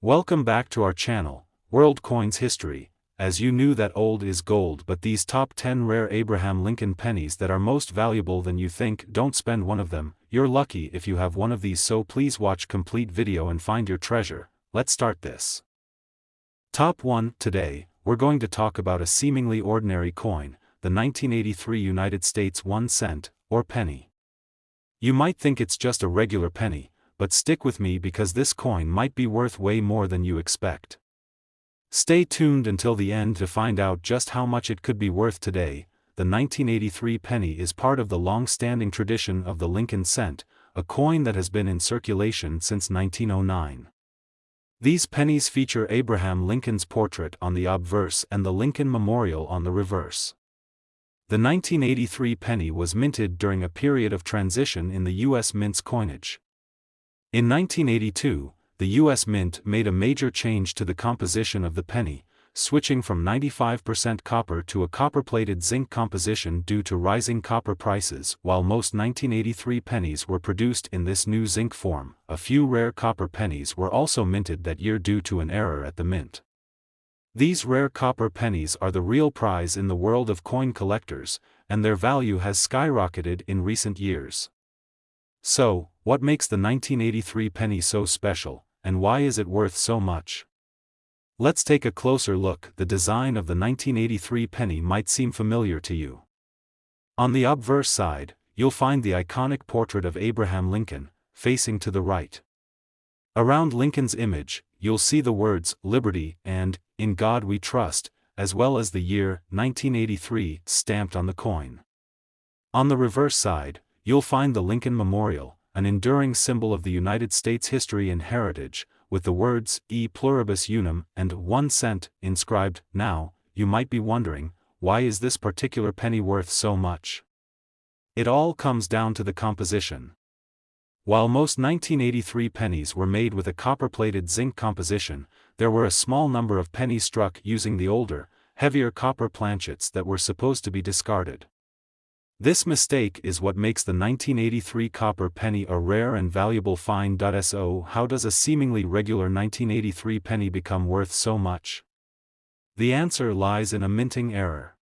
Welcome back to our channel, World Coins History. As you knew that old is gold, but these top 10 rare Abraham Lincoln pennies that are most valuable than you think, don't spend one of them. You're lucky if you have one of these, so please watch complete video and find your treasure. Let's start this. Top 1. Today, we're going to talk about a seemingly ordinary coin, the 1983 United States 1 cent, or penny. You might think it's just a regular penny, but stick with me because this coin might be worth way more than you expect. Stay tuned until the end to find out just how much it could be worth today. The 1983 penny is part of the long-standing tradition of the Lincoln cent, a coin that has been in circulation since 1909. These pennies feature Abraham Lincoln's portrait on the obverse and the Lincoln Memorial on the reverse. The 1983 penny was minted during a period of transition in the U.S. Mint's coinage. In 1982, the U.S. Mint made a major change to the composition of the penny, switching from 95% copper to a copper-plated zinc composition due to rising copper prices. While most 1983 pennies were produced in this new zinc form, a few rare copper pennies were also minted that year due to an error at the mint. These rare copper pennies are the real prize in the world of coin collectors, and their value has skyrocketed in recent years. So, what makes the 1983 penny so special, and why is it worth so much? Let's take a closer look. The design of the 1983 penny might seem familiar to you. On the obverse side, you'll find the iconic portrait of Abraham Lincoln, facing to the right. Around Lincoln's image, you'll see the words, "Liberty" and "In God We Trust," as well as the year, 1983, stamped on the coin. On the reverse side, you'll find the Lincoln Memorial, an enduring symbol of the United States history and heritage, with the words, "E pluribus unum," and 1 cent, inscribed. Now, you might be wondering, why is this particular penny worth so much? It all comes down to the composition. While most 1983 pennies were made with a copper-plated zinc composition, there were a small number of pennies struck using the older, heavier copper planchets that were supposed to be discarded. This mistake is what makes the 1983 copper penny a rare and valuable find. So, how does a seemingly regular 1983 penny become worth so much? The answer lies in a minting error.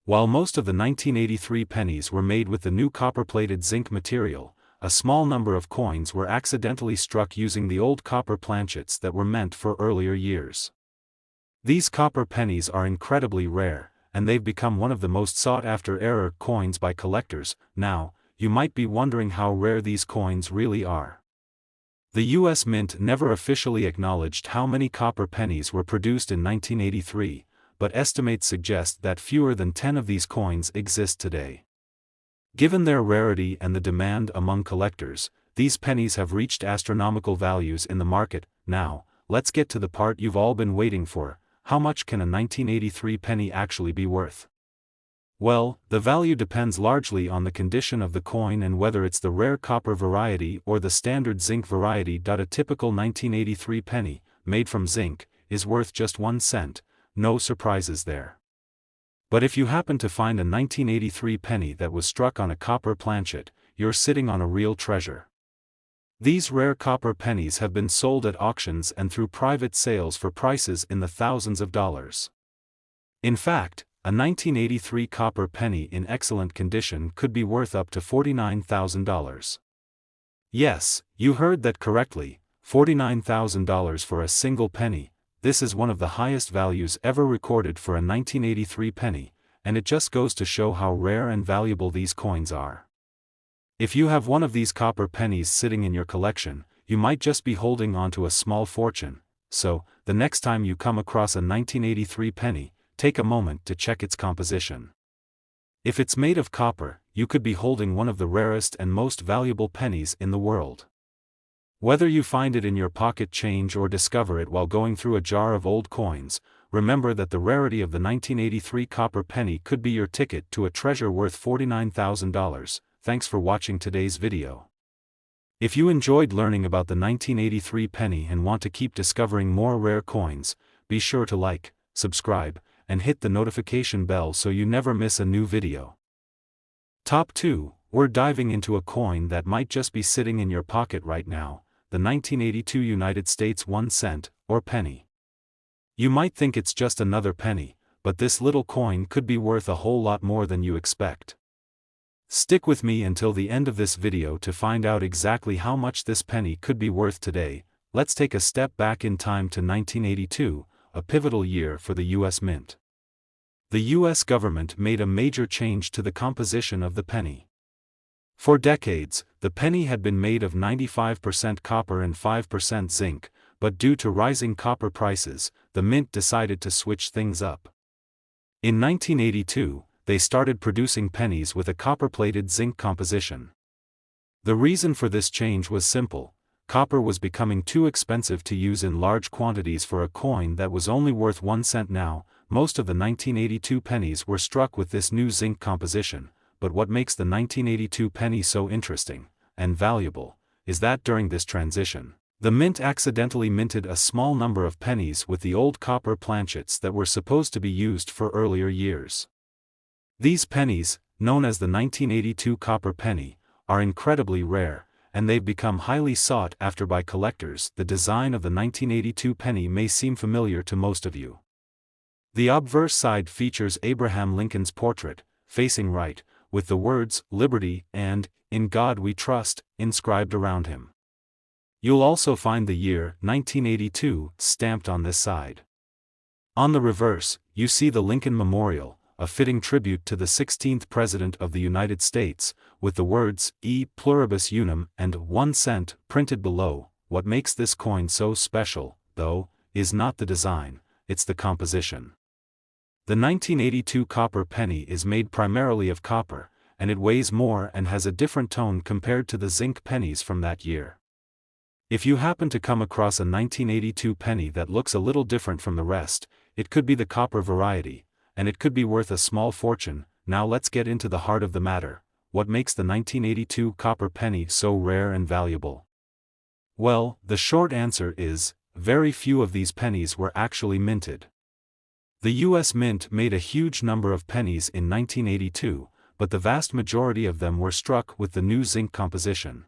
While most of the 1983 pennies were made with the new copper-plated zinc material, a small number of coins were accidentally struck using the old copper planchets that were meant for earlier years. These copper pennies are incredibly rare, and they've become one of the most sought-after coins by collectors. Now, you might be wondering how rare these coins really are. The U.S. Mint never officially acknowledged how many copper pennies were produced in 1983, but estimates suggest that fewer than 10 of these coins exist today. Given their rarity and the demand among collectors, these pennies have reached astronomical values in the market. Now, let's get to the part you've all been waiting for. How much can a 1983 penny actually be worth? Well, the value depends largely on the condition of the coin and whether it's the rare copper variety or the standard zinc variety. A typical 1983 penny, made from zinc, is worth just 1 cent, no surprises there. But if you happen to find a 1983 penny that was struck on a copper planchet, you're sitting on a real treasure. These rare copper pennies have been sold at auctions and through private sales for prices in the thousands of dollars. In fact, a 1983 copper penny in excellent condition could be worth up to $49,000. Yes, you heard that correctly, $49,000 for a single penny. This is one of the highest values ever recorded for a 1983 penny, and it just goes to show how rare and valuable these coins are. If you have one of these copper pennies sitting in your collection, you might just be holding onto a small fortune. So, the next time you come across a 1983 penny, take a moment to check its composition. If it's made of copper, you could be holding one of the rarest and most valuable pennies in the world. Whether you find it in your pocket change or discover it while going through a jar of old coins, remember that the rarity of the 1983 copper penny could be your ticket to a treasure worth $49,000. Thanks for watching today's video. If you enjoyed learning about the 1983 penny and want to keep discovering more rare coins, be sure to like, subscribe, and hit the notification bell so you never miss a new video. Top 2, we're diving into a coin that might just be sitting in your pocket right now, the 1982 United States 1 cent, or penny. You might think it's just another penny, but this little coin could be worth a whole lot more than you expect. Stick with me until the end of this video to find out exactly how much this penny could be worth today. Let's take a step back in time to 1982, a pivotal year for the U.S. Mint. The U.S. government made a major change to the composition of the penny. For decades, the penny had been made of 95% copper and 5% zinc, but due to rising copper prices, the mint decided to switch things up. In 1982, they started producing pennies with a copper-plated zinc composition. The reason for this change was simple: copper was becoming too expensive to use in large quantities for a coin that was only worth 1 cent now. Most of the 1982 pennies were struck with this new zinc composition. But what makes the 1982 penny so interesting and valuable is that during this transition, the mint accidentally minted a small number of pennies with the old copper planchets that were supposed to be used for earlier years. These pennies, known as the 1982 copper penny, are incredibly rare, and they've become highly sought after by collectors. The design of the 1982 penny may seem familiar to most of you. The obverse side features Abraham Lincoln's portrait, facing right, with the words, "Liberty" and "In God We Trust," inscribed around him. You'll also find the year, 1982, stamped on this side. On the reverse, you see the Lincoln Memorial, a fitting tribute to the 16th President of the United States, with the words, "E pluribus unum" and 1 cent printed below. What makes this coin so special, though, is not the design, it's the composition. The 1982 copper penny is made primarily of copper, and it weighs more and has a different tone compared to the zinc pennies from that year. If you happen to come across a 1982 penny that looks a little different from the rest, it could be the copper variety, and it could be worth a small fortune. Now let's get into the heart of the matter: what makes the 1982 copper penny so rare and valuable? Well, the short answer is, very few of these pennies were actually minted. The U.S. Mint made a huge number of pennies in 1982, but the vast majority of them were struck with the new zinc composition.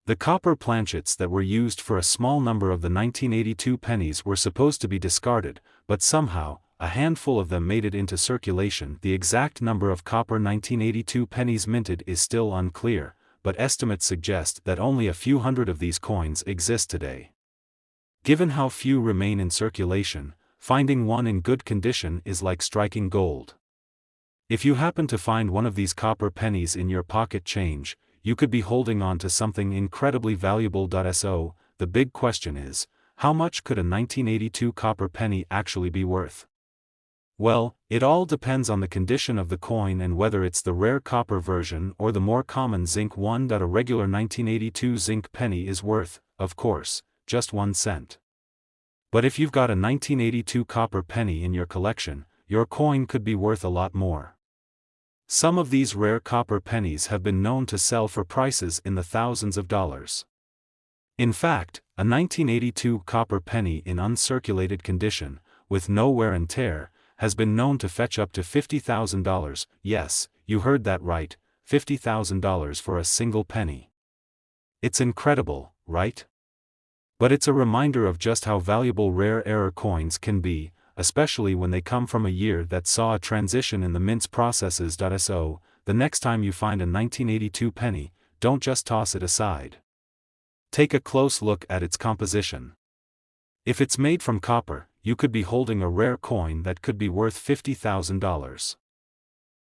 The copper planchets that were used for a small number of the 1982 pennies were supposed to be discarded, but somehow, a handful of them made it into circulation. The exact number of copper 1982 pennies minted is still unclear, but estimates suggest that only a few hundred of these coins exist today. Given how few remain in circulation, finding one in good condition is like striking gold. If you happen to find one of these copper pennies in your pocket change, you could be holding on to something incredibly valuable. So, the big question is, how much could a 1982 copper penny actually be worth? Well, it all depends on the condition of the coin and whether it's the rare copper version or the more common zinc one. A regular 1982 zinc penny is worth, of course, just 1 cent. But if you've got a 1982 copper penny in your collection, your coin could be worth a lot more. Some of these rare copper pennies have been known to sell for prices in the thousands of dollars. In fact, a 1982 copper penny in uncirculated condition, with no wear and tear, has been known to fetch up to $50,000. Yes, you heard that right, $50,000 for a single penny. It's incredible, right? But it's a reminder of just how valuable rare error coins can be, especially when they come from a year that saw a transition in the mint's processes. So, the next time you find a 1982 penny, don't just toss it aside. Take a close look at its composition. If it's made from copper, you could be holding a rare coin that could be worth $50,000.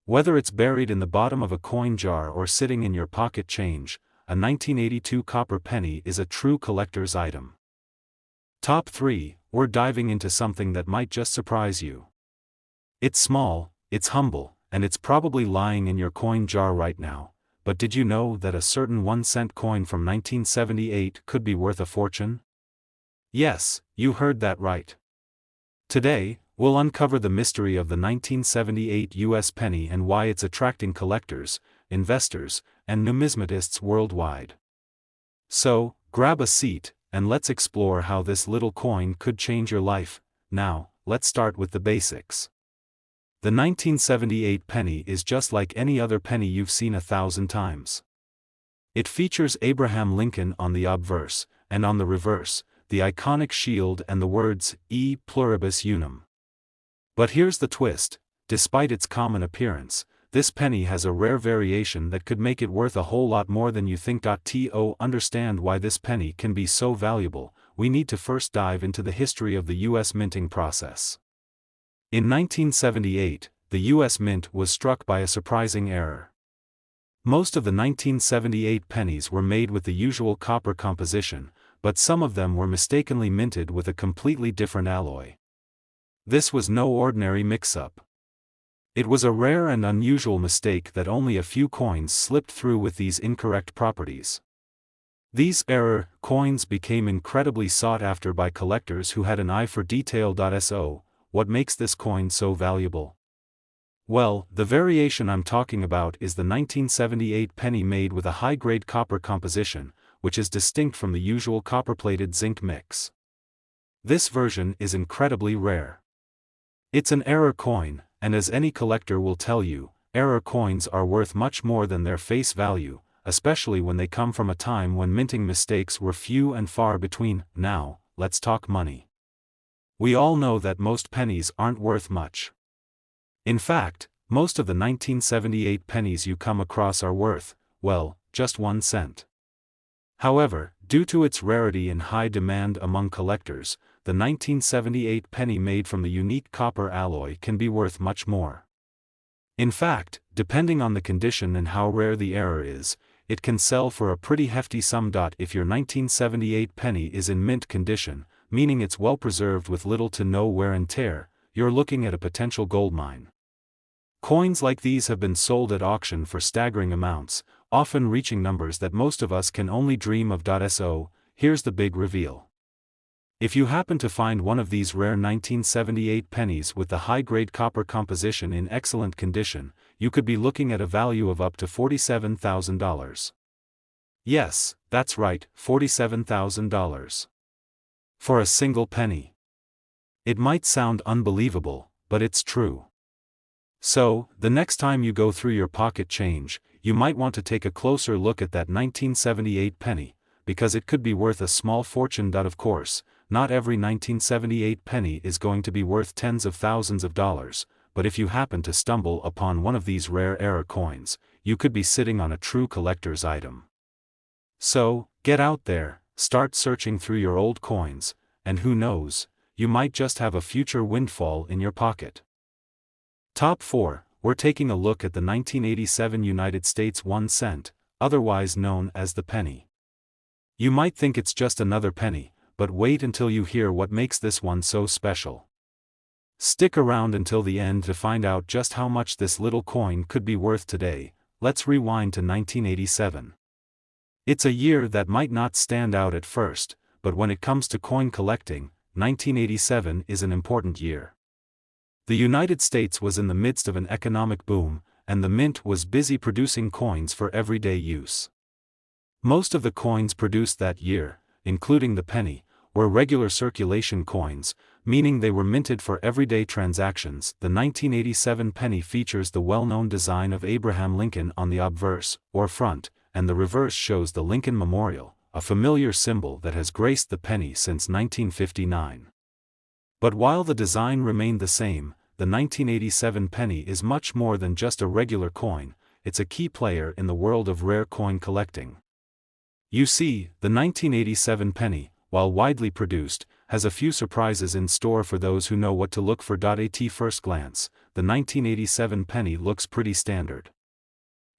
Whether it's buried in the bottom of a coin jar or sitting in your pocket change, a 1982 copper penny is a true collector's item. Top 3, we're diving into something that might just surprise you. It's small, it's humble, and it's probably lying in your coin jar right now, but did you know that a certain 1 cent coin from 1978 could be worth a fortune? Yes, you heard that right. Today, we'll uncover the mystery of the 1978 US penny and why it's attracting collectors, investors, and numismatists worldwide. So, grab a seat, and let's explore how this little coin could change your life. Now, let's start with the basics. The 1978 penny is just like any other penny you've seen 1,000 times. It features Abraham Lincoln on the obverse, and on the reverse, the iconic shield and the words, E pluribus unum. But here's the twist: despite its common appearance, this penny has a rare variation that could make it worth a whole lot more than you think. To understand why this penny can be so valuable, we need to first dive into the history of the U.S. minting process. In 1978, the U.S. Mint was struck by a surprising error. Most of the 1978 pennies were made with the usual copper composition, but some of them were mistakenly minted with a completely different alloy. This was no ordinary mix-up. It was a rare and unusual mistake that only a few coins slipped through with these incorrect properties. These error coins became incredibly sought after by collectors who had an eye for detail. So, what makes this coin so valuable? Well, the variation I'm talking about is the 1978 penny made with a high-grade copper composition, which is distinct from the usual copper-plated zinc mix. This version is incredibly rare. It's an error coin, and as any collector will tell you, error coins are worth much more than their face value, especially when they come from a time when minting mistakes were few and far between. Now, let's talk money. We all know that most pennies aren't worth much. In fact, most of the 1978 pennies you come across are worth, well, just 1 cent. However, due to its rarity and high demand among collectors, the 1978 penny made from the unique copper alloy can be worth much more. In fact, depending on the condition and how rare the error is, it can sell for a pretty hefty sum. If your 1978 penny is in mint condition, meaning it's well preserved with little to no wear and tear, you're looking at a potential goldmine. Coins like these have been sold at auction for staggering amounts, often reaching numbers that most of us can only dream of. So, here's the big reveal. If you happen to find one of these rare 1978 pennies with the high-grade copper composition in excellent condition, you could be looking at a value of up to $47,000. Yes, that's right, $47,000. For a single penny. It might sound unbelievable, but it's true. So, the next time you go through your pocket change, you might want to take a closer look at that 1978 penny, because it could be worth a small fortune. Of course, not every 1978 penny is going to be worth tens of thousands of dollars, but if you happen to stumble upon one of these rare error coins, you could be sitting on a true collector's item. So, get out there, start searching through your old coins, and who knows, you might just have a future windfall in your pocket. Top 4, we're taking a look at the 1987 United States 1 cent, otherwise known as the penny. You might think it's just another penny, but wait until you hear what makes this one so special. Stick around until the end to find out just how much this little coin could be worth today. Let's rewind to 1987. It's a year that might not stand out at first, but when it comes to coin collecting, 1987 is an important year. The United States was in the midst of an economic boom, and the mint was busy producing coins for everyday use. Most of the coins produced that year, including the penny, were regular circulation coins, meaning they were minted for everyday transactions. The 1987 penny features the well-known design of Abraham Lincoln on the obverse, or front, and the reverse shows the Lincoln Memorial, a familiar symbol that has graced the penny since 1959. But while the design remained the same, the 1987 penny is much more than just a regular coin. It's a key player in the world of rare coin collecting. You see, the 1987 penny, while widely produced, has a few surprises in store for those who know what to look for. At first glance, the 1987 penny looks pretty standard.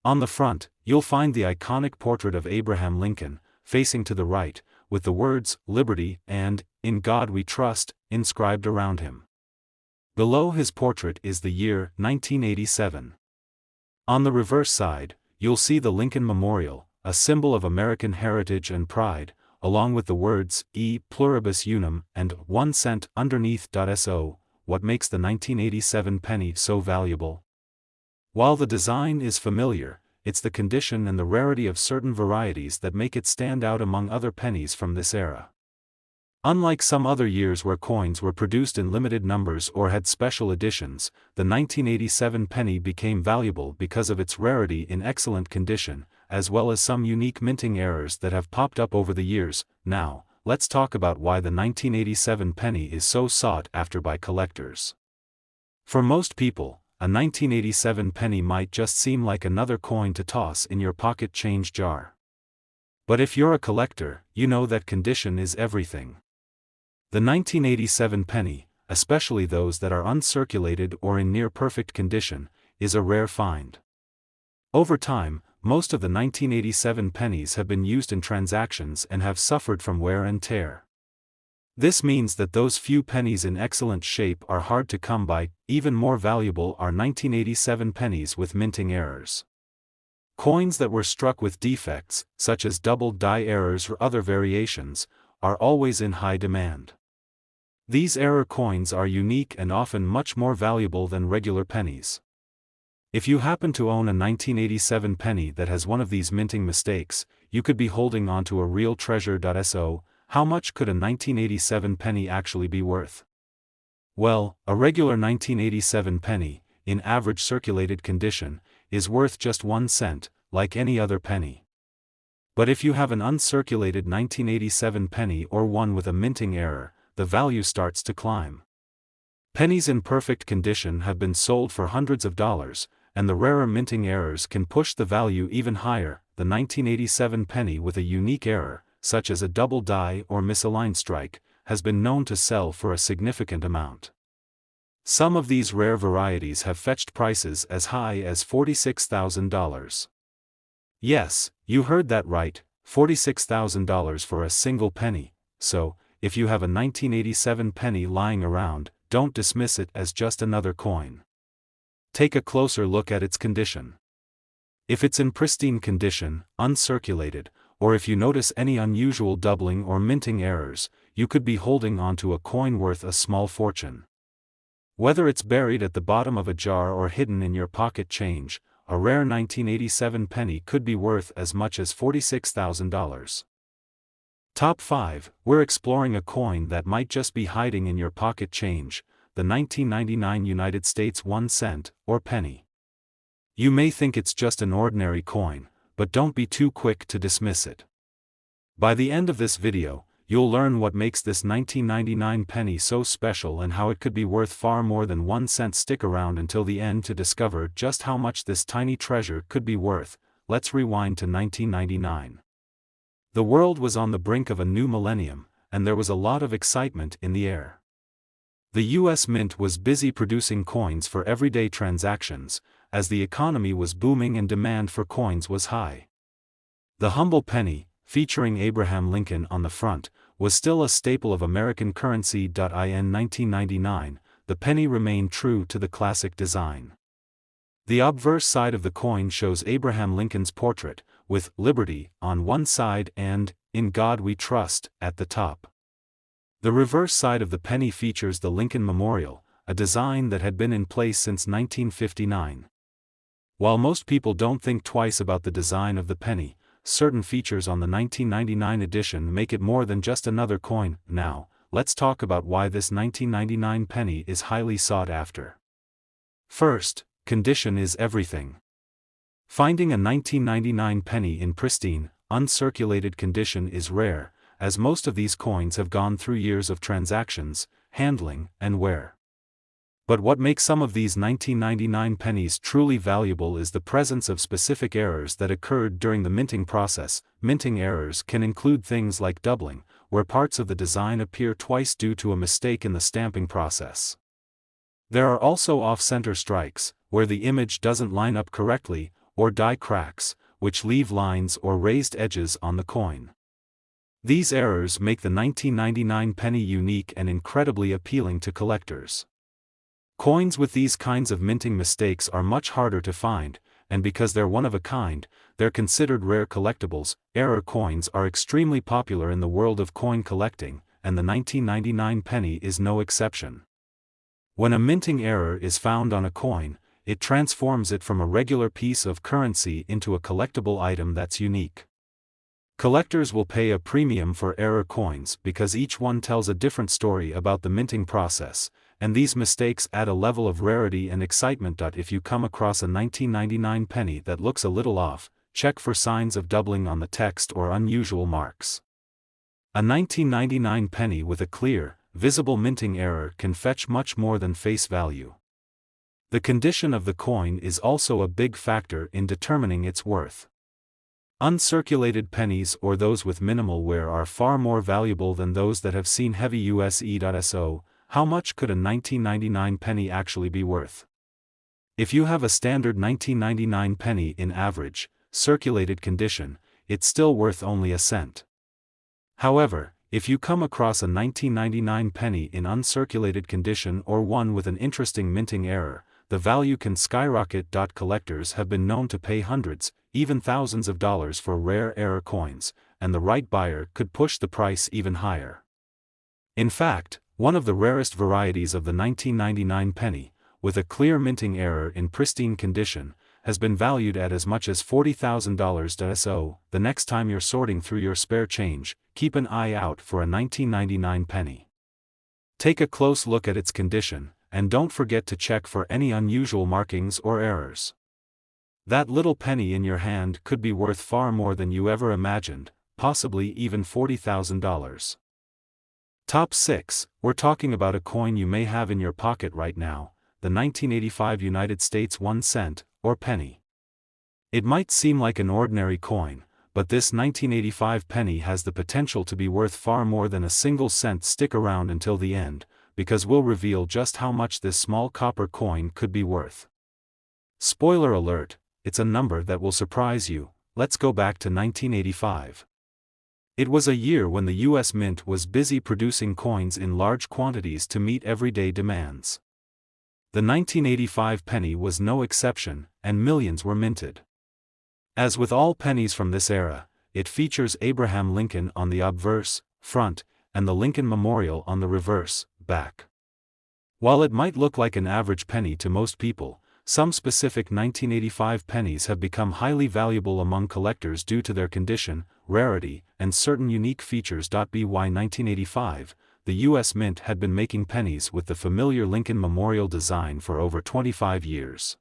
On the front, you'll find the iconic portrait of Abraham Lincoln, facing to the right, with the words, "Liberty" and, "In God We Trust," inscribed around him. Below his portrait is the year, 1987. On the reverse side, you'll see the Lincoln Memorial, a symbol of American heritage and pride, along with the words, E pluribus unum, and 1 cent underneath. So, what makes the 1987 penny so valuable? While the design is familiar, it's the condition and the rarity of certain varieties that make it stand out among other pennies from this era. Unlike some other years where coins were produced in limited numbers or had special editions, the 1987 penny became valuable because of its rarity in excellent condition, as well as some unique minting errors that have popped up over the years. Now, let's talk about why the 1987 penny is so sought after by collectors. For most people, a 1987 penny might just seem like another coin to toss in your pocket change jar. But if you're a collector, you know that condition is everything. The 1987 penny, especially those that are uncirculated or in near-perfect condition, is a rare find. Over time, most of the 1987 pennies have been used in transactions and have suffered from wear and tear. This means that those few pennies in excellent shape are hard to come by. Even more valuable are 1987 pennies with minting errors. Coins that were struck with defects, such as double die errors or other variations, are always in high demand. These error coins are unique and often much more valuable than regular pennies. If you happen to own a 1987 penny that has one of these minting mistakes, you could be holding onto a real treasure. So, how much could a 1987 penny actually be worth? Well, a regular 1987 penny, in average circulated condition, is worth just 1 cent, like any other penny. But if you have an uncirculated 1987 penny or one with a minting error, the value starts to climb. Pennies in perfect condition have been sold for hundreds of dollars, and the rarer minting errors can push the value even higher. The 1987 penny with a unique error, such as a double die or misaligned strike, has been known to sell for a significant amount. Some of these rare varieties have fetched prices as high as $46,000. Yes, you heard that right, $46,000 for a single penny. So, if you have a 1987 penny lying around, don't dismiss it as just another coin. Take a closer look at its condition. If it's in pristine condition, uncirculated, or if you notice any unusual doubling or minting errors, you could be holding onto a coin worth a small fortune. Whether it's buried at the bottom of a jar or hidden in your pocket change, a rare 1987 penny could be worth as much as $46,000. Top 5, we're exploring a coin that might just be hiding in your pocket change, the 1999 United States 1 cent, or penny. You may think it's just an ordinary coin, but don't be too quick to dismiss it. By the end of this video, you'll learn what makes this 1999 penny so special and how it could be worth far more than 1 cent. Stick around until the end to discover just how much this tiny treasure could be worth. Let's rewind to 1999. The world was on the brink of a new millennium, and there was a lot of excitement in the air. The U.S. Mint was busy producing coins for everyday transactions, as the economy was booming and demand for coins was high. The humble penny, featuring Abraham Lincoln on the front, was still a staple of American currency. In 1999, the penny remained true to the classic design. The obverse side of the coin shows Abraham Lincoln's portrait, with "Liberty" on one side and "In God We Trust" at the top. The reverse side of the penny features the Lincoln Memorial, a design that had been in place since 1959. While most people don't think twice about the design of the penny, certain features on the 1999 edition make it more than just another coin. Now, let's talk about why this 1999 penny is highly sought after. First, condition is everything. Finding a 1999 penny in pristine, uncirculated condition is rare, as most of these coins have gone through years of transactions, handling, and wear. But what makes some of these 1999 pennies truly valuable is the presence of specific errors that occurred during the minting process. Minting errors can include things like doubling, where parts of the design appear twice due to a mistake in the stamping process. There are also off-center strikes, where the image doesn't line up correctly, or die cracks, which leave lines or raised edges on the coin. These errors make the 1999 penny unique and incredibly appealing to collectors. Coins with these kinds of minting mistakes are much harder to find, and because they're one of a kind, they're considered rare collectibles. Error coins are extremely popular in the world of coin collecting, and the 1999 penny is no exception. When a minting error is found on a coin, it transforms it from a regular piece of currency into a collectible item that's unique. Collectors will pay a premium for error coins because each one tells a different story about the minting process, and these mistakes add a level of rarity and excitement. If you come across a 1999 penny that looks a little off, check for signs of doubling on the text or unusual marks. A 1999 penny with a clear, visible minting error can fetch much more than face value. The condition of the coin is also a big factor in determining its worth. Uncirculated pennies or those with minimal wear are far more valuable than those that have seen heavy use. How much could a 1999 penny actually be worth? If you have a standard 1999 penny in average, circulated condition, it's still worth only a cent. However, if you come across a 1999 penny in uncirculated condition or one with an interesting minting error, the value can skyrocket. Collectors have been known to pay hundreds, even thousands of dollars for rare error coins, and the right buyer could push the price even higher. In fact, one of the rarest varieties of the 1999 penny, with a clear minting error in pristine condition, has been valued at as much as $40,000. So, the next time you're sorting through your spare change, keep an eye out for a 1999 penny. Take a close look at its condition, and don't forget to check for any unusual markings or errors. That little penny in your hand could be worth far more than you ever imagined, possibly even $40,000. Top 6, we're talking about a coin you may have in your pocket right now, the 1985 United States 1 cent, or penny. It might seem like an ordinary coin, but this 1985 penny has the potential to be worth far more than a single cent. Stick around until the end, because we'll reveal just how much this small copper coin could be worth. Spoiler alert, it's a number that will surprise you. Let's go back to 1985. It was a year when the U.S. Mint was busy producing coins in large quantities to meet everyday demands. The 1985 penny was no exception, and millions were minted. As with all pennies from this era, it features Abraham Lincoln on the obverse, front, and the Lincoln Memorial on the reverse, back. While it might look like an average penny to most people, some specific 1985 pennies have become highly valuable among collectors due to their condition, rarity, and certain unique features. By 1985, the U.S. Mint had been making pennies with the familiar Lincoln Memorial design for over 25 years.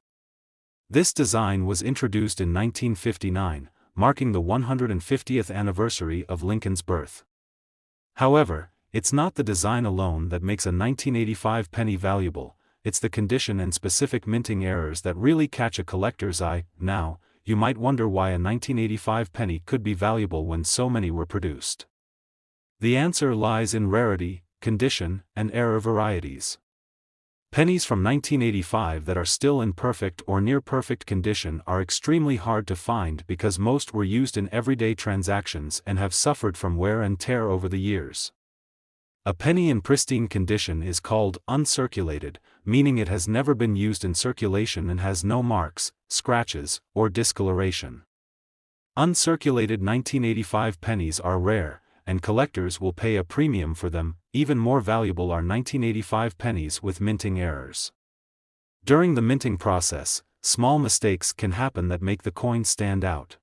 This design was introduced in 1959, marking the 150th anniversary of Lincoln's birth. However, it's not the design alone that makes a 1985 penny valuable, it's the condition and specific minting errors that really catch a collector's eye. Now, you might wonder why a 1985 penny could be valuable when so many were produced. The answer lies in rarity, condition, and error varieties. Pennies from 1985 that are still in perfect or near perfect condition are extremely hard to find because most were used in everyday transactions and have suffered from wear and tear over the years. A penny in pristine condition is called uncirculated, meaning it has never been used in circulation and has no marks, scratches, or discoloration. Uncirculated 1985 pennies are rare, and collectors will pay a premium for them. Even more valuable are 1985 pennies with minting errors. During the minting process, small mistakes can happen that make the coin stand out.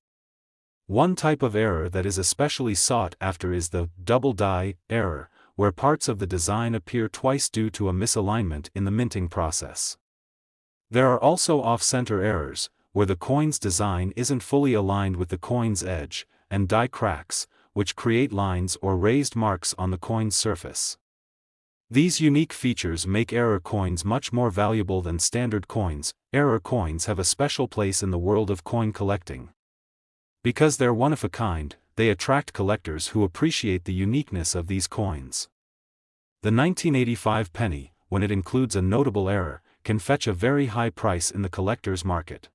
One type of error that is especially sought after is the double die error, where parts of the design appear twice due to a misalignment in the minting process. There are also off-center errors, where the coin's design isn't fully aligned with the coin's edge, and die cracks, which create lines or raised marks on the coin's surface. These unique features make error coins much more valuable than standard coins. Error coins have a special place in the world of coin collecting. Because they're one of a kind, they attract collectors who appreciate the uniqueness of these coins. The 1985 penny, when it includes a notable error, can fetch a very high price in the collector's market.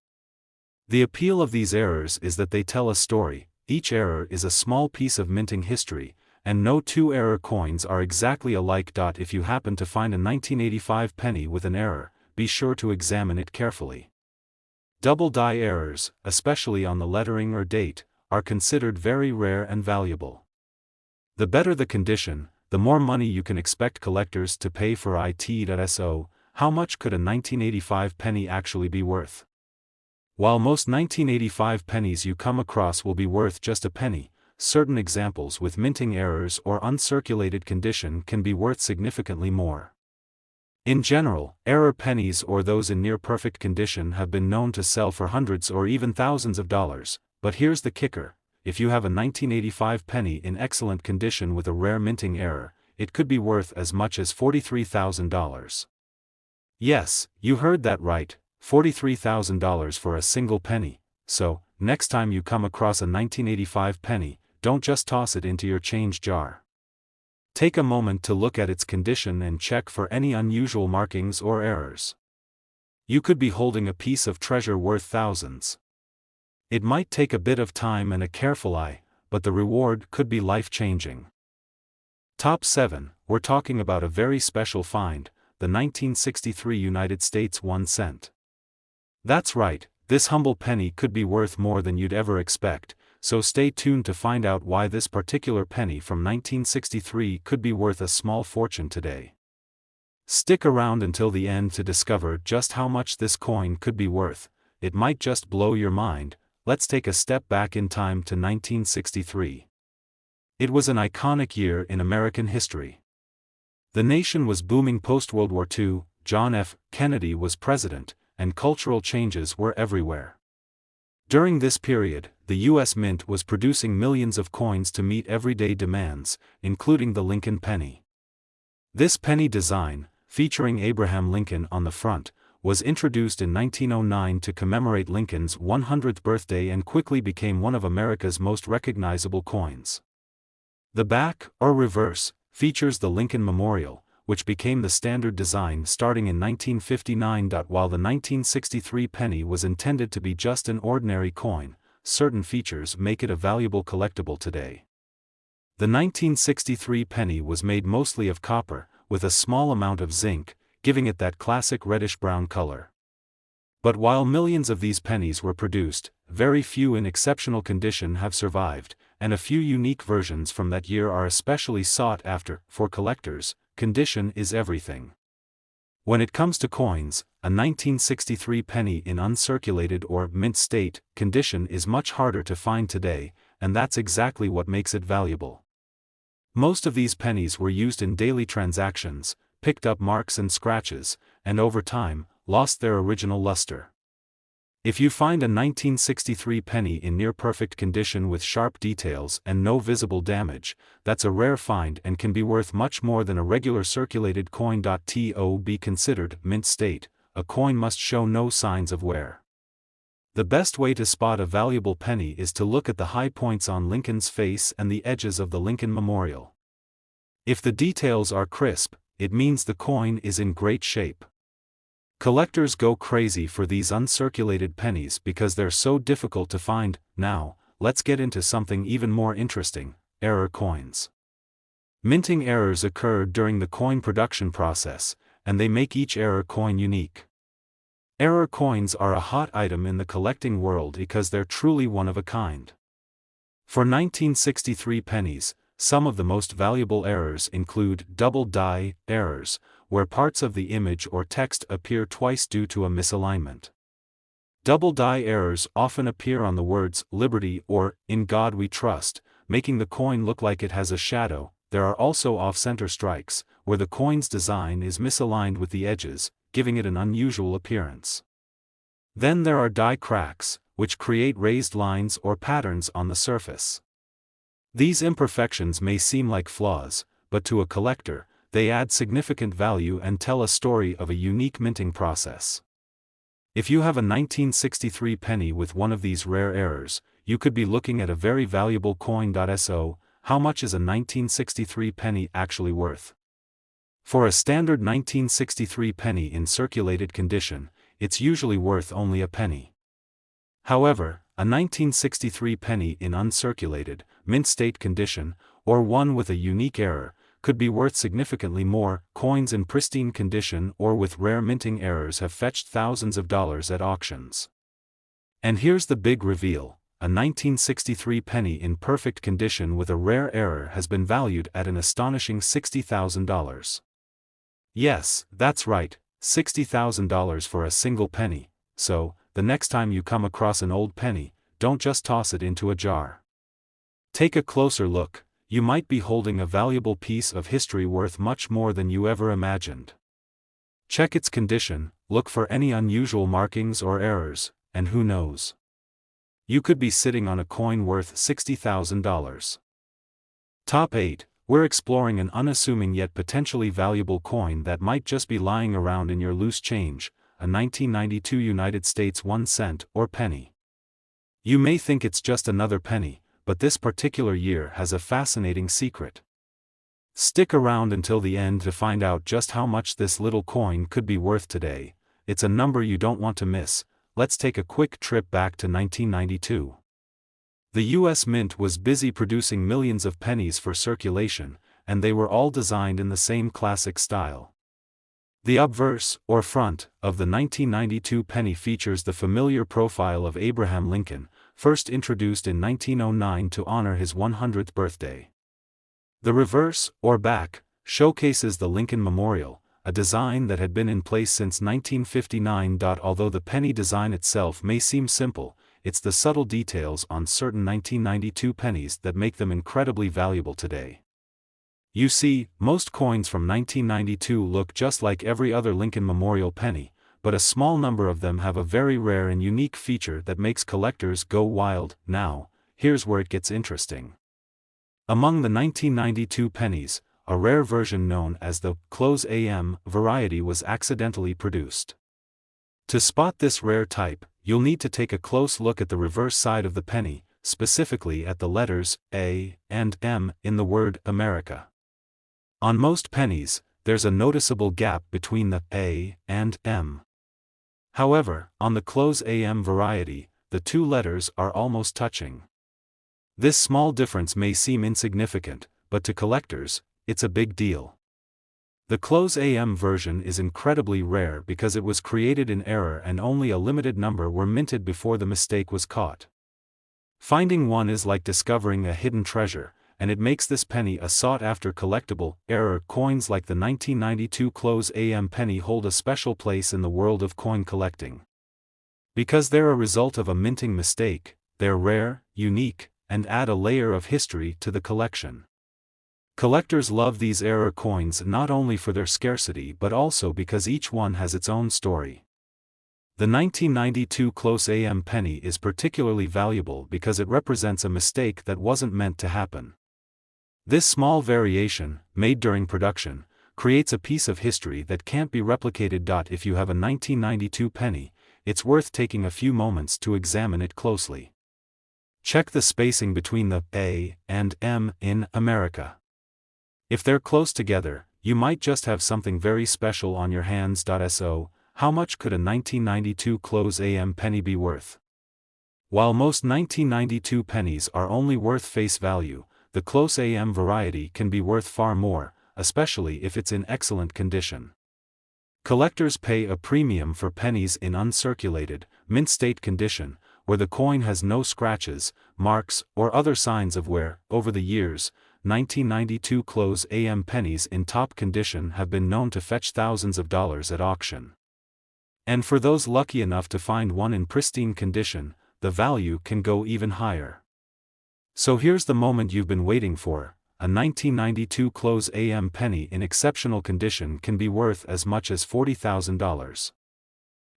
The appeal of these errors is that they tell a story. Each error is a small piece of minting history, and no two error coins are exactly alike. If you happen to find a 1985 penny with an error, be sure to examine it carefully. Double die errors, especially on the lettering or date, are considered very rare and valuable. The better the condition, the more money you can expect collectors to pay for it. So, how much could a 1985 penny actually be worth? While most 1985 pennies you come across will be worth just a penny, certain examples with minting errors or uncirculated condition can be worth significantly more. In general, error pennies or those in near-perfect condition have been known to sell for hundreds or even thousands of dollars, but here's the kicker: if you have a 1985 penny in excellent condition with a rare minting error, it could be worth as much as $43,000. Yes, you heard that right, $43,000 for a single penny. So, next time you come across a 1985 penny, don't just toss it into your change jar. Take a moment to look at its condition and check for any unusual markings or errors. You could be holding a piece of treasure worth thousands. It might take a bit of time and a careful eye, but the reward could be life-changing. Top 7, we're talking about a very special find, the 1963 United States 1 cent. That's right, this humble penny could be worth more than you'd ever expect, so stay tuned to find out why this particular penny from 1963 could be worth a small fortune today. Stick around until the end to discover just how much this coin could be worth. It might just blow your mind. Let's take a step back in time to 1963. It was an iconic year in American history. The nation was booming post-World War II, John F. Kennedy was president, and cultural changes were everywhere. During this period, the U.S. Mint was producing millions of coins to meet everyday demands, including the Lincoln penny. This penny design, featuring Abraham Lincoln on the front, was introduced in 1909 to commemorate Lincoln's 100th birthday and quickly became one of America's most recognizable coins. The back, or reverse, features the Lincoln Memorial, which became the standard design starting in 1959. While the 1963 penny was intended to be just an ordinary coin, certain features make it a valuable collectible today. The 1963 penny was made mostly of copper, with a small amount of zinc, giving it that classic reddish-brown color. But while millions of these pennies were produced, very few in exceptional condition have survived, and a few unique versions from that year are especially sought after. For collectors, condition is everything. When it comes to coins, a 1963 penny in uncirculated or mint state condition is much harder to find today, and that's exactly what makes it valuable. Most of these pennies were used in daily transactions, picked up marks and scratches, and over time, lost their original luster. If you find a 1963 penny in near-perfect condition with sharp details and no visible damage, that's a rare find and can be worth much more than a regular circulated coin. To be considered mint state, a coin must show no signs of wear. The best way to spot a valuable penny is to look at the high points on Lincoln's face and the edges of the Lincoln Memorial. If the details are crisp, it means the coin is in great shape. Collectors go crazy for these uncirculated pennies because they're so difficult to find. Now, let's get into something even more interesting: error coins. Minting errors occur during the coin production process, and they make each error coin unique. Error coins are a hot item in the collecting world because they're truly one of a kind. For 1963 pennies, some of the most valuable errors include double die errors, where parts of the image or text appear twice due to a misalignment. Double die errors often appear on the words "Liberty" or "In God We Trust," making the coin look like it has a shadow. There are also off-center strikes, where the coin's design is misaligned with the edges, giving it an unusual appearance. Then there are die cracks, which create raised lines or patterns on the surface. These imperfections may seem like flaws, but to a collector, they add significant value and tell a story of a unique minting process. If you have a 1963 penny with one of these rare errors, you could be looking at a very valuable coin. So, how much is a 1963 penny actually worth? For a standard 1963 penny in circulated condition, it's usually worth only a penny. However, a 1963 penny in uncirculated, mint state condition, or one with a unique error, could be worth significantly more. Coins in pristine condition or with rare minting errors have fetched thousands of dollars at auctions. And here's the big reveal: a 1963 penny in perfect condition with a rare error has been valued at an astonishing $60,000. Yes, that's right, $60,000 for a single penny. So, the next time you come across an old penny, don't just toss it into a jar. Take a closer look, you might be holding a valuable piece of history worth much more than you ever imagined. Check its condition, look for any unusual markings or errors, and who knows? You could be sitting on a coin worth $60,000. Top 8. We're exploring an unassuming yet potentially valuable coin that might just be lying around in your loose change, a 1992 United States 1 cent or penny. You may think it's just another penny, but this particular year has a fascinating secret. Stick around until the end to find out just how much this little coin could be worth today. It's a number you don't want to miss. Let's take a quick trip back to 1992. The U.S. Mint was busy producing millions of pennies for circulation, and they were all designed in the same classic style. The obverse, or front, of the 1992 penny features the familiar profile of Abraham Lincoln, first introduced in 1909 to honor his 100th birthday. The reverse, or back, showcases the Lincoln Memorial, a design that had been in place since 1959. Although the penny design itself may seem simple, it's the subtle details on certain 1992 pennies that make them incredibly valuable today. You see, most coins from 1992 look just like every other Lincoln Memorial penny, but a small number of them have a very rare and unique feature that makes collectors go wild. Now, here's where it gets interesting. Among the 1992 pennies, a rare version known as the close AM variety was accidentally produced. To spot this rare type, you'll need to take a close look at the reverse side of the penny, specifically at the letters A and M in the word America. On most pennies, there's a noticeable gap between the A and M. However, on the close AM variety, the two letters are almost touching. This small difference may seem insignificant, but to collectors, it's a big deal. The close AM version is incredibly rare because it was created in error and only a limited number were minted before the mistake was caught. Finding one is like discovering a hidden treasure, and it makes this penny a sought-after collectible. Error coins like the 1992 close AM penny hold a special place in the world of coin collecting. Because they're a result of a minting mistake, they're rare, unique, and add a layer of history to the collection. Collectors love these error coins not only for their scarcity but also because each one has its own story. The 1992 close AM penny is particularly valuable because it represents a mistake that wasn't meant to happen. This small variation, made during production, creates a piece of history that can't be replicated. If you have a 1992 penny, it's worth taking a few moments to examine it closely. Check the spacing between the A and M in America. If they're close together, you might just have something very special on your hands. So, how much could a 1992 close AM penny be worth? While most 1992 pennies are only worth face value, the close AM variety can be worth far more, especially if it's in excellent condition. Collectors pay a premium for pennies in uncirculated, mint-state condition, where the coin has no scratches, marks, or other signs of wear. Over the years, 1992 close AM pennies in top condition have been known to fetch thousands of dollars at auction. And for those lucky enough to find one in pristine condition, the value can go even higher. So here's the moment you've been waiting for. A 1992 close AM penny in exceptional condition can be worth as much as $40,000.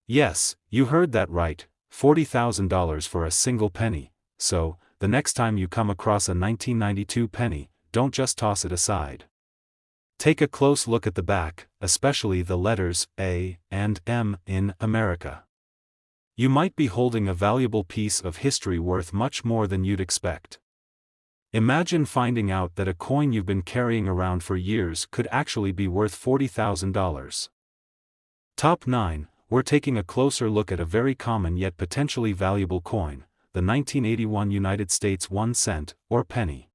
Yes, you heard that right, $40,000 for a single penny. So, the next time you come across a 1992 penny, don't just toss it aside. Take a close look at the back, especially the letters A and M in America. You might be holding a valuable piece of history worth much more than you'd expect. Imagine finding out that a coin you've been carrying around for years could actually be worth $40,000. Top 9, we're taking a closer look at a very common yet potentially valuable coin, the 1981 United States 1 cent, or penny.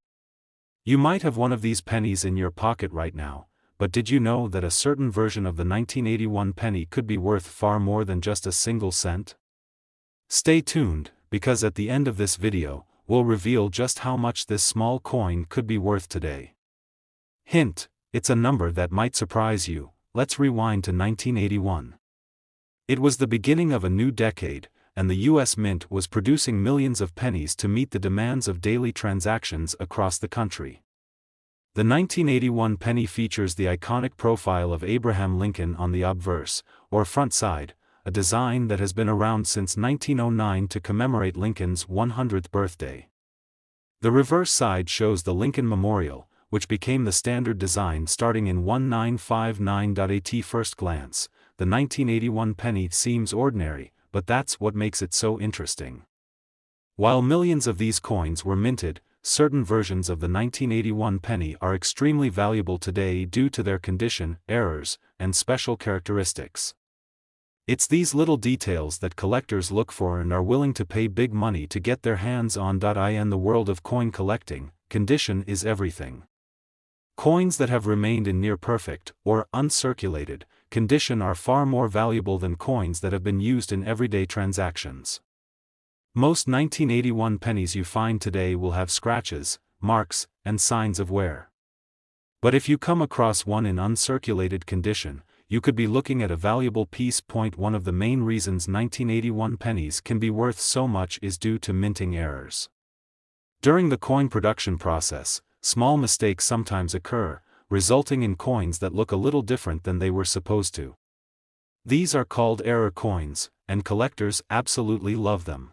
You might have one of these pennies in your pocket right now, but did you know that a certain version of the 1981 penny could be worth far more than just a single cent? Stay tuned, because at the end of this video, we'll reveal just how much this small coin could be worth today. Hint, it's a number that might surprise you. Let's rewind to 1981. It was the beginning of a new decade, and the U.S. Mint was producing millions of pennies to meet the demands of daily transactions across the country. The 1981 penny features the iconic profile of Abraham Lincoln on the obverse, or front side, a design that has been around since 1909 to commemorate Lincoln's 100th birthday. The reverse side shows the Lincoln Memorial, which became the standard design starting in 1959. At first glance, the 1981 penny seems ordinary, but that's what makes it so interesting. While millions of these coins were minted, certain versions of the 1981 penny are extremely valuable today due to their condition, errors, and special characteristics. It's these little details that collectors look for and are willing to pay big money to get their hands on. In the world of coin collecting, condition is everything. Coins that have remained in near perfect, or uncirculated, condition are far more valuable than coins that have been used in everyday transactions. Most 1981 pennies you find today will have scratches, marks, and signs of wear. But if you come across one in uncirculated condition, you could be looking at a valuable piece. One of the main reasons 1981 pennies can be worth so much is due to minting errors. During the coin production process, small mistakes sometimes occur, resulting in coins that look a little different than they were supposed to. These are called error coins, and collectors absolutely love them.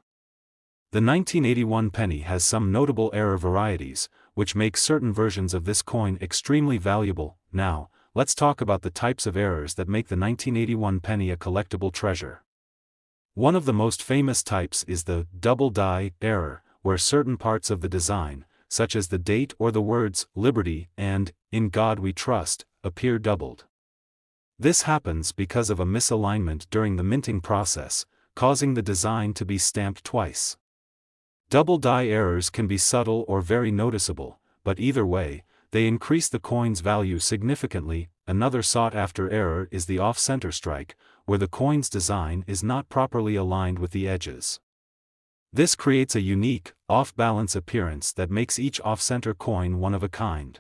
The 1981 penny has some notable error varieties, which make certain versions of this coin extremely valuable. Now, let's talk about the types of errors that make the 1981 penny a collectible treasure. One of the most famous types is the double die error, where certain parts of the design, such as the date or the words "Liberty" and "In God We Trust," appear doubled. This happens because of a misalignment during the minting process, causing the design to be stamped twice. Double die errors can be subtle or very noticeable, but either way, they increase the coin's value significantly. Another sought-after error is the off-center strike, where the coin's design is not properly aligned with the edges. This creates a unique, off-balance appearance that makes each off-center coin one of a kind.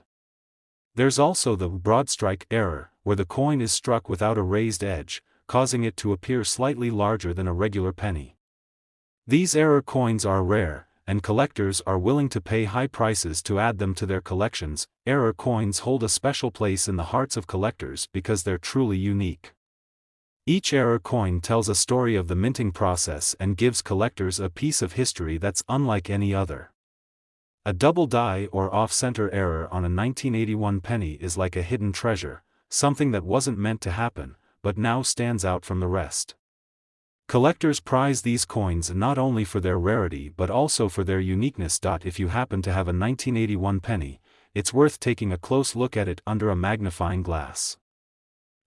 There's also the broad strike error, where the coin is struck without a raised edge, causing it to appear slightly larger than a regular penny. These error coins are rare, and collectors are willing to pay high prices to add them to their collections. Error coins hold a special place in the hearts of collectors because they're truly unique. Each error coin tells a story of the minting process and gives collectors a piece of history that's unlike any other. A double die or off-center error on a 1981 penny is like a hidden treasure, something that wasn't meant to happen, but now stands out from the rest. Collectors prize these coins not only for their rarity but also for their uniqueness. If you happen to have a 1981 penny, it's worth taking a close look at it under a magnifying glass.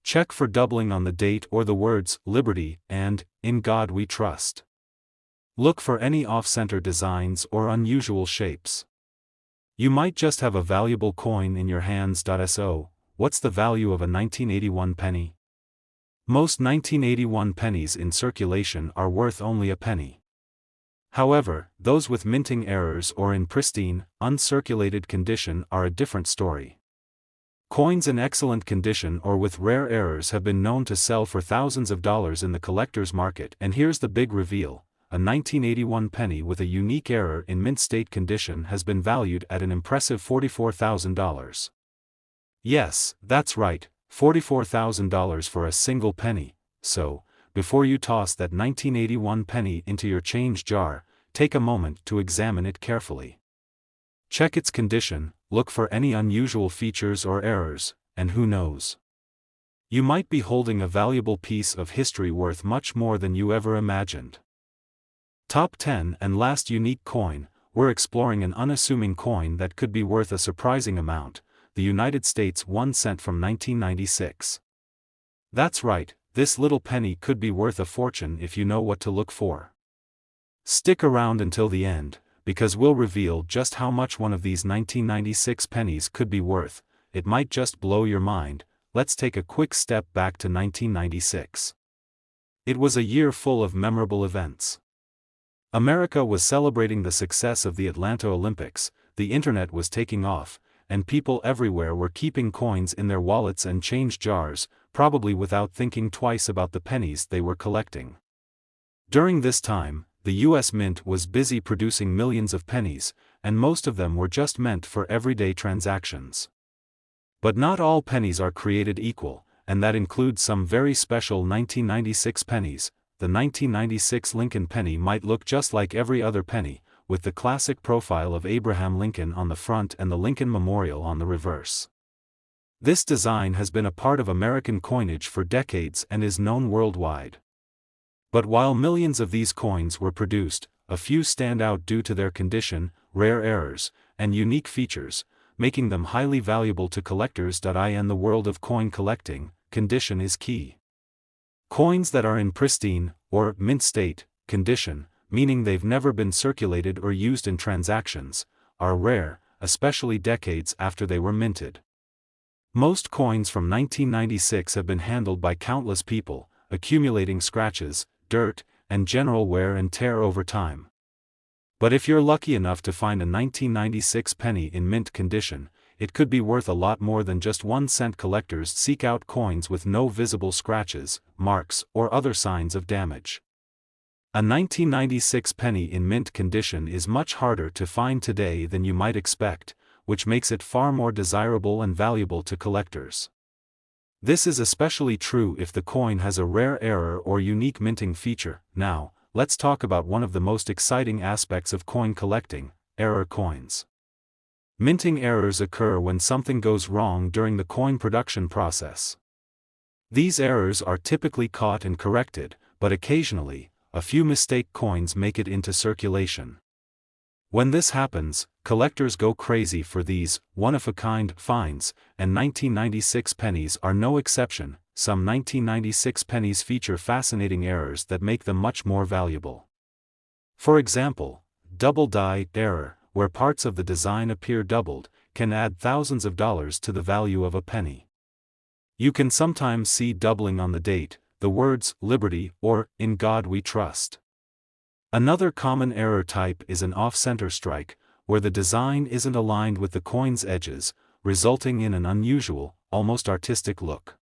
Check for doubling on the date or the words "Liberty" and "In God We Trust." Look for any off-center designs or unusual shapes. You might just have a valuable coin in your hands. So, what's the value of a 1981 penny? Most 1981 pennies in circulation are worth only a penny. However, those with minting errors or in pristine, uncirculated condition are a different story. Coins in excellent condition or with rare errors have been known to sell for thousands of dollars in the collector's market. And here's the big reveal: a 1981 penny with a unique error in mint state condition has been valued at an impressive $44,000. Yes, that's right, $44,000 for a single penny. So, before you toss that 1981 penny into your change jar, take a moment to examine it carefully. Check its condition, look for any unusual features or errors, and who knows? You might be holding a valuable piece of history worth much more than you ever imagined. Top 10 and last unique coin. We're exploring an unassuming coin that could be worth a surprising amount, the United States 1 cent from 1996. That's right, this little penny could be worth a fortune if you know what to look for. Stick around until the end, because we'll reveal just how much one of these 1996 pennies could be worth. It might just blow your mind. Let's take a quick step back to 1996. It was a year full of memorable events. America was celebrating the success of the Atlanta Olympics, the internet was taking off, and people everywhere were keeping coins in their wallets and change jars, probably without thinking twice about the pennies they were collecting. During this time, the US Mint was busy producing millions of pennies, and most of them were just meant for everyday transactions. But not all pennies are created equal, and that includes some very special 1996 pennies. The 1996 Lincoln penny might look just like every other penny, with the classic profile of Abraham Lincoln on the front and the Lincoln Memorial on the reverse. This design has been a part of American coinage for decades and is known worldwide. But while millions of these coins were produced, a few stand out due to their condition, rare errors, and unique features, making them highly valuable to collectors. In the world of coin collecting, condition is key. Coins that are in pristine, or mint state, condition, meaning they've never been circulated or used in transactions, are rare, especially decades after they were minted. Most coins from 1996 have been handled by countless people, accumulating scratches, dirt, and general wear and tear over time. But if you're lucky enough to find a 1996 penny in mint condition, it could be worth a lot more than just 1 cent. Collectors seek out coins with no visible scratches, marks, or other signs of damage. A 1996 penny in mint condition is much harder to find today than you might expect, which makes it far more desirable and valuable to collectors. This is especially true if the coin has a rare error or unique minting feature. Now, let's talk about one of the most exciting aspects of coin collecting: error coins. Minting errors occur when something goes wrong during the coin production process. These errors are typically caught and corrected, but occasionally, a few mistake coins make it into circulation. When this happens, collectors go crazy for these one-of-a-kind finds, and 1996 pennies are no exception. Some 1996 pennies feature fascinating errors that make them much more valuable. For example, double die error, where parts of the design appear doubled, can add thousands of dollars to the value of a penny. You can sometimes see doubling on the date, the words "Liberty" or "In God We Trust." Another common error type is an off-center strike, where the design isn't aligned with the coin's edges, resulting in an unusual, almost artistic look.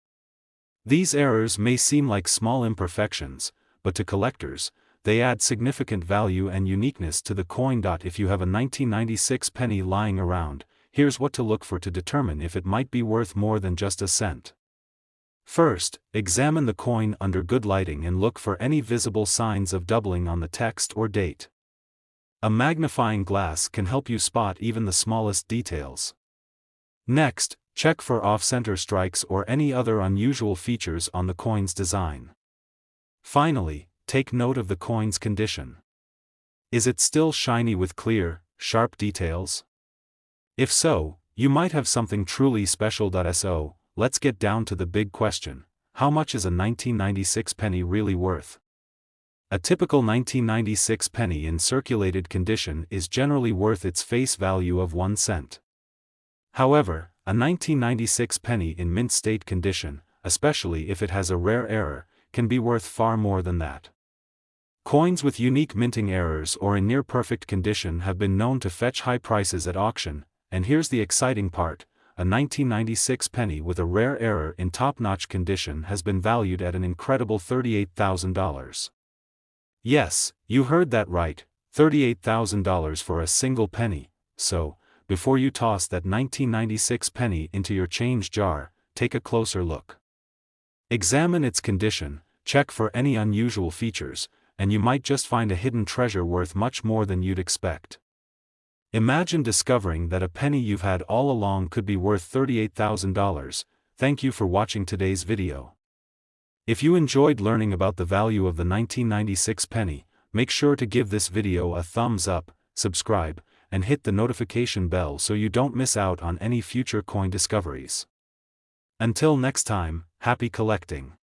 These errors may seem like small imperfections, but to collectors, they add significant value and uniqueness to the coin. If you have a 1996 penny lying around, here's what to look for to determine if it might be worth more than just a cent. First, examine the coin under good lighting and look for any visible signs of doubling on the text or date. A magnifying glass can help you spot even the smallest details. Next, check for off-center strikes or any other unusual features on the coin's design. Finally, take note of the coin's condition. Is it still shiny with clear, sharp details? If so, you might have something truly special. So, let's get down to the big question: how much is a 1996 penny really worth? A typical 1996 penny in circulated condition is generally worth its face value of 1 cent. However, a 1996 penny in mint state condition, especially if it has a rare error, can be worth far more than that. Coins with unique minting errors or in near-perfect condition have been known to fetch high prices at auction, and here's the exciting part: a 1996 penny with a rare error in top-notch condition has been valued at an incredible $38,000. Yes, you heard that right, $38,000 for a single penny. So, before you toss that 1996 penny into your change jar, take a closer look. Examine its condition, check for any unusual features, and you might just find a hidden treasure worth much more than you'd expect. Imagine discovering that a penny you've had all along could be worth $38,000. Thank you for watching today's video. If you enjoyed learning about the value of the 1996 penny, make sure to give this video a thumbs up, subscribe, and hit the notification bell so you don't miss out on any future coin discoveries. Until next time, happy collecting!